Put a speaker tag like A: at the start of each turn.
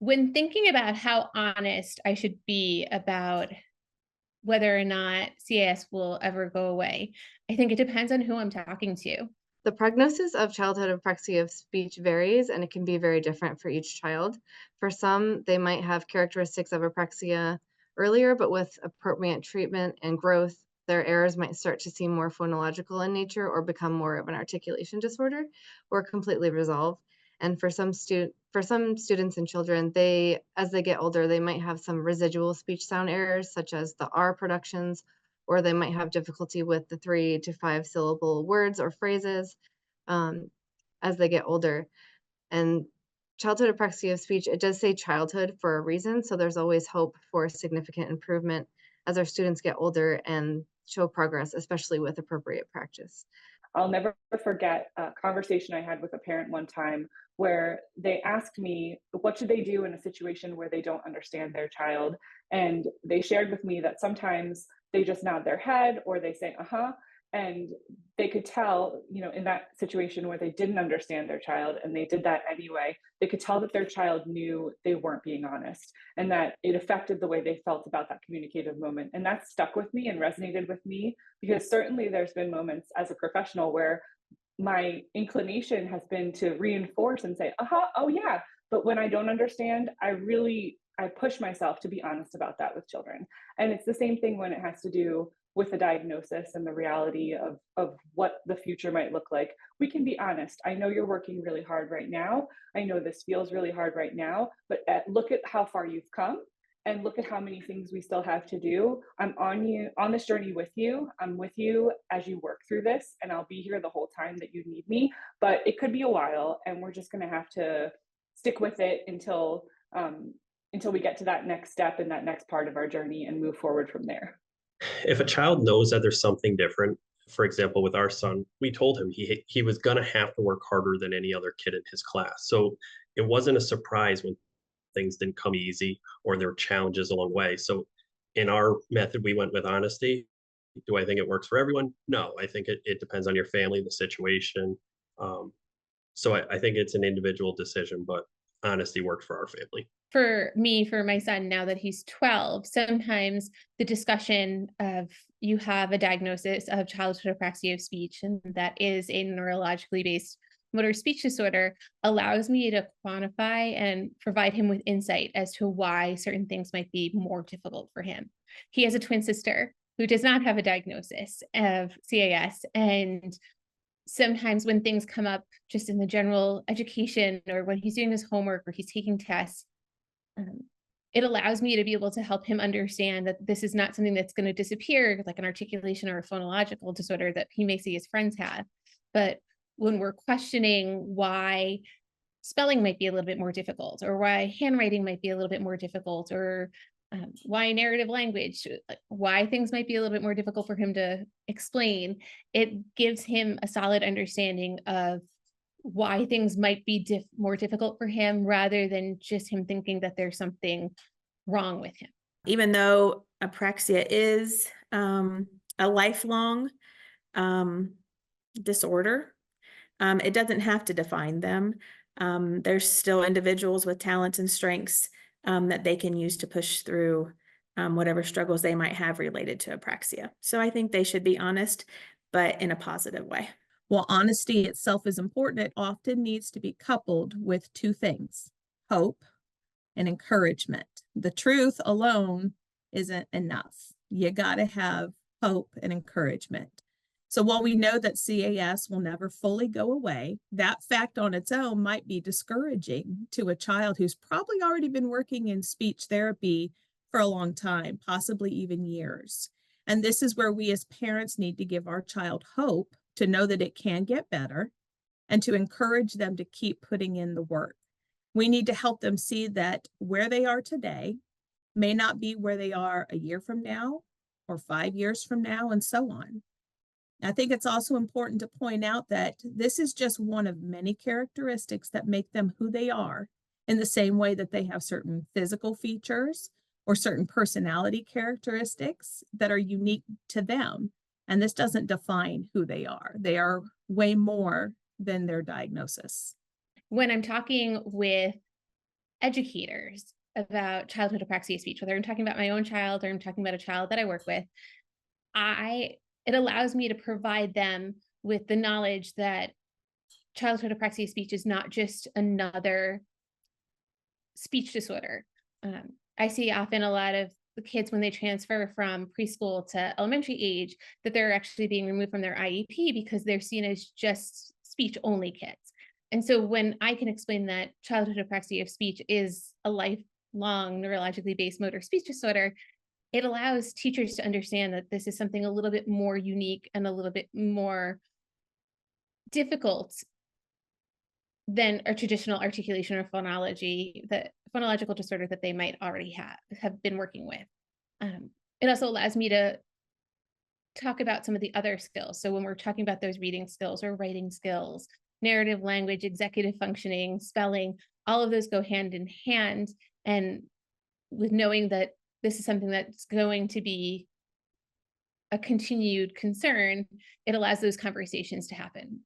A: When thinking about how honest I should be about whether or not CAS will ever go away, I think it depends on who I'm talking to.
B: The prognosis of childhood apraxia of speech varies, and it can be very different for each child. For some, they might have characteristics of apraxia earlier, but with appropriate treatment and growth, their errors might start to seem more phonological in nature or become more of an articulation disorder or completely resolve. And for some students and children, as they get older, they might have some residual speech sound errors, such as the R productions, or they might have difficulty with the 3 to 5 syllable words or phrases um, as they get older. And childhood apraxia of speech, it does say childhood for a reason, so there's always hope for significant improvement as our students get older and show progress, especially with appropriate practice.
C: I'll never forget a conversation I had with a parent one time where they asked me, what should they do in a situation where they don't understand their child? And they shared with me that sometimes they just nod their head or they say, uh-huh. And they could tell, in that situation where they didn't understand their child and they did that anyway, they could tell that their child knew they weren't being honest and that it affected the way they felt about that communicative moment. And that stuck with me and resonated with me because certainly there's been moments as a professional where my inclination has been to reinforce and say, uh-huh, oh yeah. But when I don't understand, I push myself to be honest about that with children. And it's the same thing when it has to do with the diagnosis and the reality of what the future might look like. We can be honest. I know you're working really hard right now. I know this feels really hard right now, but look at how far you've come and look at how many things we still have to do. I'm on this journey with you. I'm with you as you work through this, and I'll be here the whole time that you need me. But it could be a while, and we're just going to have to stick with it until we get to that next step and that next part of our journey and move forward from there.
D: If a child knows that there's something different, for example, with our son, we told him he was going to have to work harder than any other kid in his class. So it wasn't a surprise when things didn't come easy or there were challenges along the way. So in our method, we went with honesty. Do I think it works for everyone? No, I think it depends on your family, the situation. Um, so I think it's an individual decision, but honesty worked for our family.
A: For me, for my son, now that he's 12, sometimes the discussion of you have a diagnosis of childhood apraxia of speech, and that is a neurologically based motor speech disorder, allows me to quantify and provide him with insight as to why certain things might be more difficult for him. He has a twin sister who does not have a diagnosis of CAS, and sometimes when things come up just in the general education or when he's doing his homework or he's taking tests, it allows me to be able to help him understand that this is not something that's going to disappear, like an articulation or a phonological disorder that he may see his friends have. But when we're questioning why spelling might be a little bit more difficult, or why handwriting might be a little bit more difficult, or why narrative language, why things might be a little bit more difficult for him to explain, it gives him a solid understanding of why things might be more difficult for him rather than just him thinking that there's something wrong with him.
E: Even though apraxia is a lifelong disorder, it doesn't have to define them. There's still individuals with talents and strengths that they can use to push through whatever struggles they might have related to apraxia. So I think they should be honest, but in a positive way.
F: While honesty itself is important, it often needs to be coupled with two things: hope and encouragement. The truth alone isn't enough. You got to have hope and encouragement. So while we know that CAS will never fully go away, that fact on its own might be discouraging to a child who's probably already been working in speech therapy for a long time, possibly even years. And this is where we as parents need to give our child hope to know that it can get better and to encourage them to keep putting in the work. We need to help them see that where they are today may not be where they are a year from now or 5 years from now, and so on. I think it's also important to point out that this is just one of many characteristics that make them who they are, in the same way that they have certain physical features or certain personality characteristics that are unique to them. And this doesn't define who they are. They are way more than their diagnosis.
A: When I'm talking with educators about childhood apraxia speech, whether I'm talking about my own child or I'm talking about a child that I work with, it allows me to provide them with the knowledge that childhood apraxia speech is not just another speech disorder. I see often a lot of the kids when they transfer from preschool to elementary age that they're actually being removed from their IEP because they're seen as just speech only kids. And so when I can explain that childhood apraxia of speech is a lifelong neurologically based motor speech disorder, it allows teachers to understand that this is something a little bit more unique and a little bit more difficult than a traditional articulation or phonology, the phonological disorder that they might already have been working with. It also allows me to talk about some of the other skills. So when we're talking about those reading skills or writing skills, narrative language, executive functioning, spelling, all of those go hand in hand. And with knowing that this is something that's going to be a continued concern, it allows those conversations to happen.